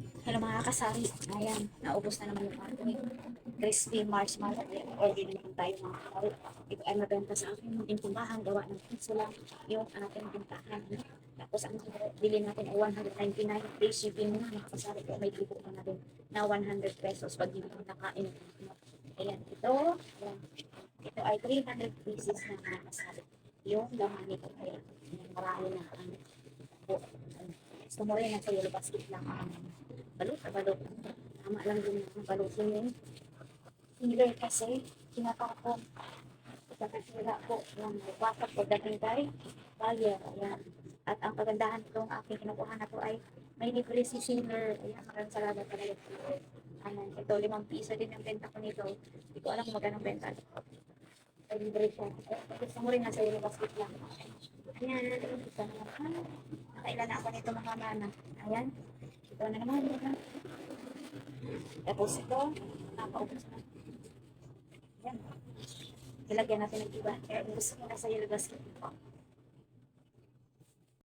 Hello mga kasari. Ayan, naubos na naman yung ating crispy marshmallow. Ayan, order na naman tayo mga kasari. Ito ay mabenta sa akin yung tindahan. Gawa ng piso lang yung ating tindahan. Tapos ang bili natin ay 199 free shipping na mga kasari. Kaya may libo pa natin na 100 pesos pag hindi ko nakain. Ayan, ito. Ayan, ito ay 300 pieces na mga kasari. Yung laman nito. Ayan, marami na ang gusto mo rin nasa yellow basket lang ang balot. Tama lang din ang balutin yun. Healer kasi, kinakakon. Ikakasira ko ng wakap pagdating kay Bayer. Ayan. At ang kagandahan itong aking kinukuha na to ay may libre si Sealer. Ayan, maraming salamat talaga. Ayan, ito 5 piso din ang benta ko nito. Hindi ko alam kung magkano ang benta. Ay, libre ko. Gusto mo rin nasa yellow basket lang. Ayan, ito na naman. Nakailan na ako nito mga mana. Ayan. Ito na naman. Tapos ito, nakaubos na. Ayan. Ilagyan natin ng iba. Kaya gusto ko nasa yellow basket.